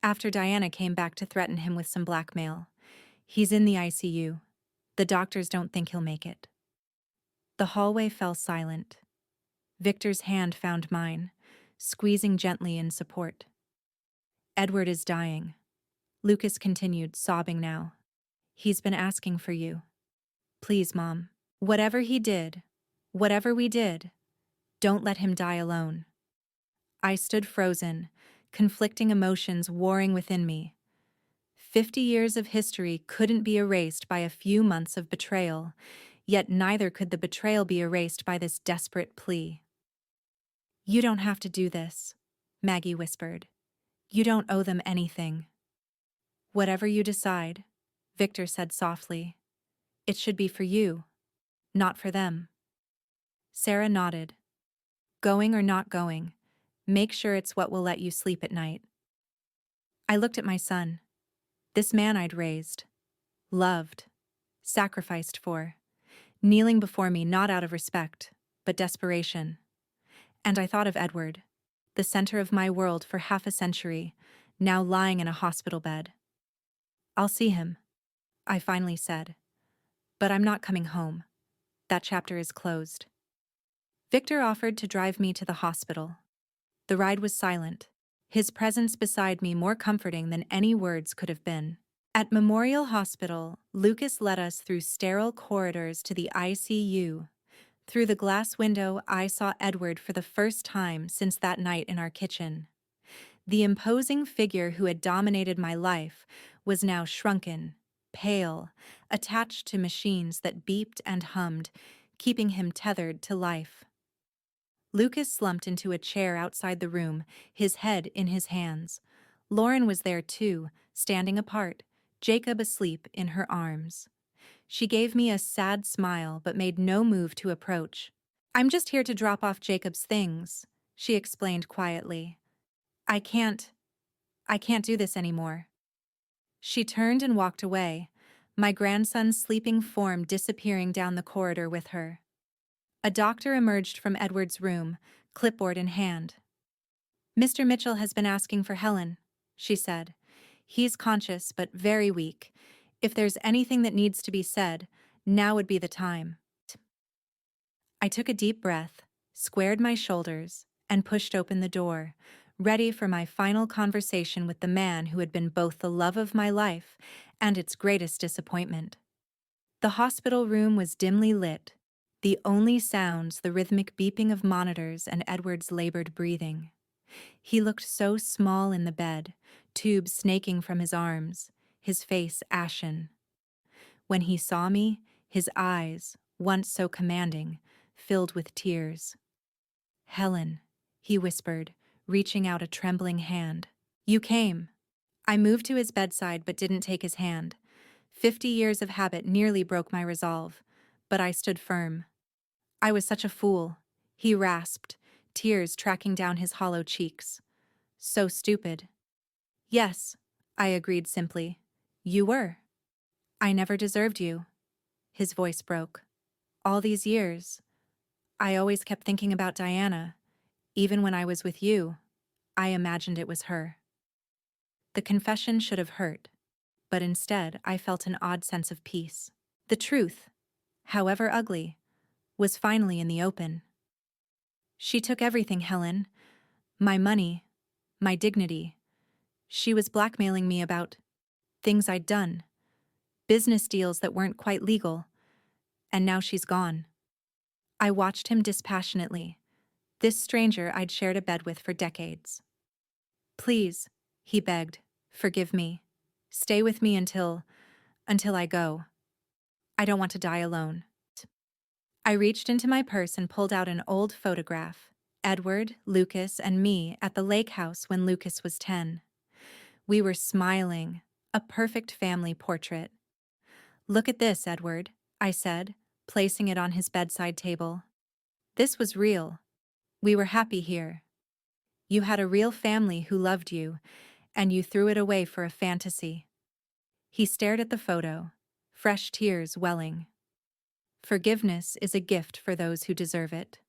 after Diana came back to threaten him with some blackmail. He's in the ICU. The doctors don't think he'll make it." The hallway fell silent. Victor's hand found mine, squeezing gently in support. "Edward is dying," Lucas continued, sobbing now. "He's been asking for you. Please, Mom. Whatever he did, whatever we did, don't let him die alone." I stood frozen, conflicting emotions warring within me. 50 years of history couldn't be erased by a few months of betrayal, yet neither could the betrayal be erased by this desperate plea. "You don't have to do this," Maggie whispered. "You don't owe them anything." "Whatever you decide," Victor said softly, "it should be for you, not for them." Sarah nodded. "Going or not going, make sure it's what will let you sleep at night." I looked at my son, this man I'd raised, loved, sacrificed for, kneeling before me not out of respect, but desperation. And I thought of Edward, the center of my world for half a century, now lying in a hospital bed. "I'll see him," I finally said. "But I'm not coming home. That chapter is closed." Victor offered to drive me to the hospital. The ride was silent, his presence beside me more comforting than any words could have been. At Memorial Hospital, Lucas led us through sterile corridors to the ICU. Through the glass window, I saw Edward for the first time since that night in our kitchen. The imposing figure who had dominated my life was now shrunken, pale, attached to machines that beeped and hummed, keeping him tethered to life. Lucas slumped into a chair outside the room, his head in his hands. Lauren was there too, standing apart, Jacob asleep in her arms. She gave me a sad smile but made no move to approach. "I'm just here to drop off Jacob's things," she explained quietly. "I can't." I can't do this anymore. She turned and walked away, my grandson's sleeping form disappearing down the corridor with her. A doctor emerged from Edward's room, clipboard in hand. Mr. Mitchell has been asking for Helen, she said. He's conscious but very weak. If there's anything that needs to be said, now would be the time. I took a deep breath, squared my shoulders, and pushed open the door, ready for my final conversation with the man who had been both the love of my life and its greatest disappointment. The hospital room was dimly lit, the only sounds the rhythmic beeping of monitors and Edward's labored breathing. He looked so small in the bed, tubes snaking from his arms, his face ashen. When he saw me, his eyes, once so commanding, filled with tears. "Helen," he whispered, reaching out a trembling hand. "You came." I moved to his bedside but didn't take his hand. 50 years of habit nearly broke my resolve, but I stood firm. "I was such a fool," he rasped, tears tracking down his hollow cheeks. "So stupid." "Yes," I agreed simply. "You were." "I never deserved you." His voice broke. "All these years, I always kept thinking about Diana. Even when I was with you, I imagined it was her." The confession should have hurt, but instead I felt an odd sense of peace. The truth, however ugly, was finally in the open. "She took everything, Helen. My money, my dignity. She was blackmailing me about things I'd done, business deals that weren't quite legal, and now she's gone." I watched him dispassionately, this stranger I'd shared a bed with for decades. "Please," he begged, "forgive me. Stay with me until I go. I don't want to die alone." I reached into my purse and pulled out an old photograph. Edward, Lucas, and me at the lake house when Lucas was 10. We were smiling, a perfect family portrait. "Look at this, Edward," I said, placing it on his bedside table. "This was real. We were happy here. You had a real family who loved you, and you threw it away for a fantasy." He stared at the photo, fresh tears welling. "Forgiveness is a gift for those who deserve it,"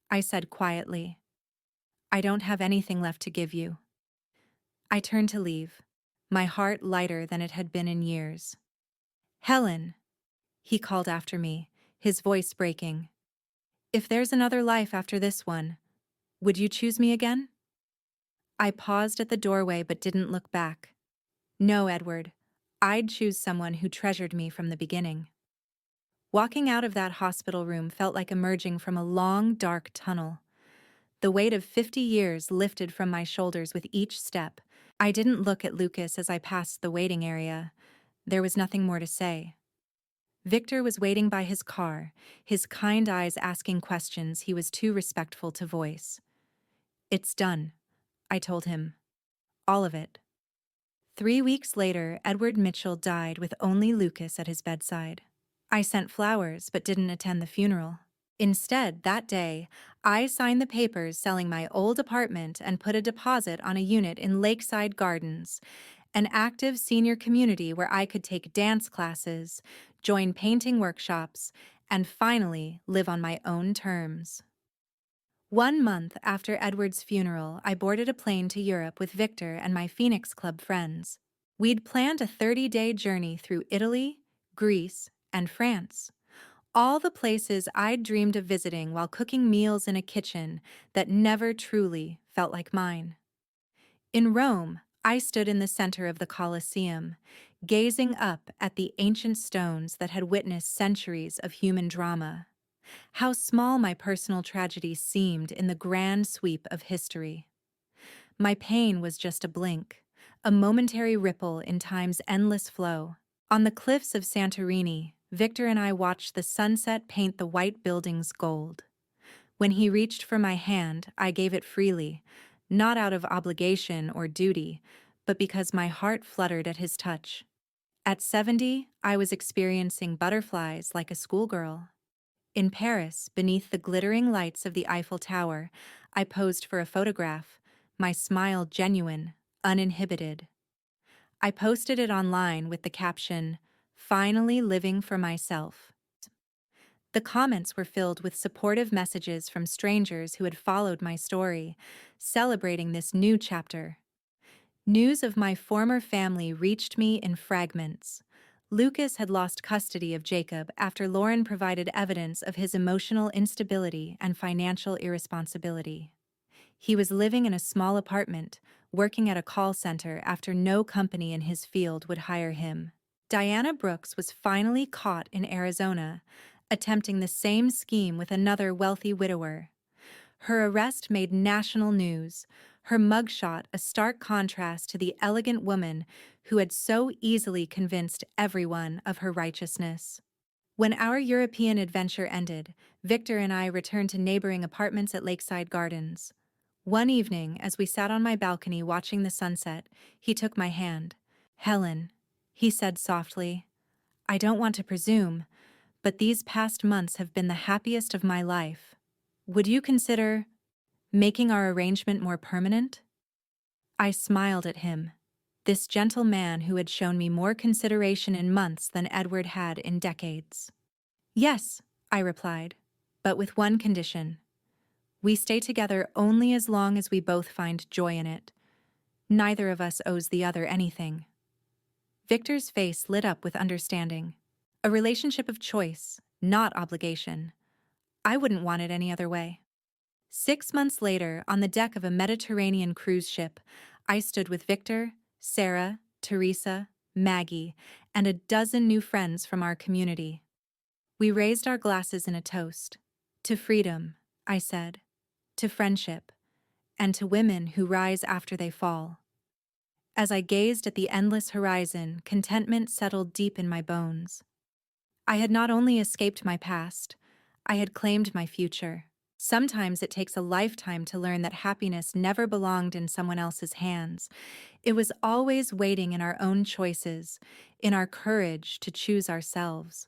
I said quietly. "I don't have anything left to give you." I turned to leave, my heart lighter than it had been in years. "Helen," he called after me, his voice breaking. "If there's another life after this one, would you choose me again?" I paused at the doorway but didn't look back. "No, Edward. I'd choose someone who treasured me from the beginning." Walking out of that hospital room felt like emerging from a long, dark tunnel. The weight of 50 years lifted from my shoulders with each step. I didn't look at Lucas as I passed the waiting area. There was nothing more to say. Victor was waiting by his car, his kind eyes asking questions he was too respectful to voice. "It's done," I told him. "All of it." 3 weeks later, Edward Mitchell died with only Lucas at his bedside. I sent flowers but didn't attend the funeral. Instead, that day, I signed the papers selling my old apartment and put a deposit on a unit in Lakeside Gardens, an active senior community where I could take dance classes, join painting workshops, and finally live on my own terms. 1 month after Edward's funeral, I boarded a plane to Europe with Victor and my Phoenix Club friends. We'd planned a 30-day journey through Italy, Greece, and France. All the places I'd dreamed of visiting while cooking meals in a kitchen that never truly felt like mine. In Rome, I stood in the center of the Colosseum, gazing up at the ancient stones that had witnessed centuries of human drama. How small my personal tragedy seemed in the grand sweep of history. My pain was just a blink, a momentary ripple in time's endless flow. On the cliffs of Santorini, Victor and I watched the sunset paint the white buildings gold. When he reached for my hand, I gave it freely, not out of obligation or duty, but because my heart fluttered at his touch. At 70, I was experiencing butterflies like a schoolgirl. In Paris, beneath the glittering lights of the Eiffel Tower, I posed for a photograph, my smile genuine, uninhibited. I posted it online with the caption, "Finally living for myself." The comments were filled with supportive messages from strangers who had followed my story, celebrating this new chapter. News of my former family reached me in fragments. Lucas had lost custody of Jacob after Lauren provided evidence of his emotional instability and financial irresponsibility. He was living in a small apartment, working at a call center after no company in his field would hire him. Diana Brooks was finally caught in Arizona, attempting the same scheme with another wealthy widower. Her arrest made national news, her mugshot a stark contrast to the elegant woman who had so easily convinced everyone of her righteousness. When our European adventure ended, Victor and I returned to neighboring apartments at Lakeside Gardens. One evening, as we sat on my balcony watching the sunset, he took my hand. "Helen," he said softly, "I don't want to presume, but these past months have been the happiest of my life. Would you consider making our arrangement more permanent?" I smiled at him. This gentle man who had shown me more consideration in months than Edward had in decades. "Yes," I replied, "but with one condition. We stay together only as long as we both find joy in it. Neither of us owes the other anything." Victor's face lit up with understanding. A relationship of choice, not obligation. I wouldn't want it any other way. 6 months later, on the deck of a Mediterranean cruise ship, I stood with Victor, Sarah, Teresa, Maggie, and a dozen new friends from our community. We raised our glasses in a toast. "To freedom," I said, "to friendship, and to women who rise after they fall." As I gazed at the endless horizon, contentment settled deep in my bones. I had not only escaped my past, I had claimed my future. Sometimes it takes a lifetime to learn that happiness never belonged in someone else's hands. It was always waiting in our own choices, in our courage to choose ourselves.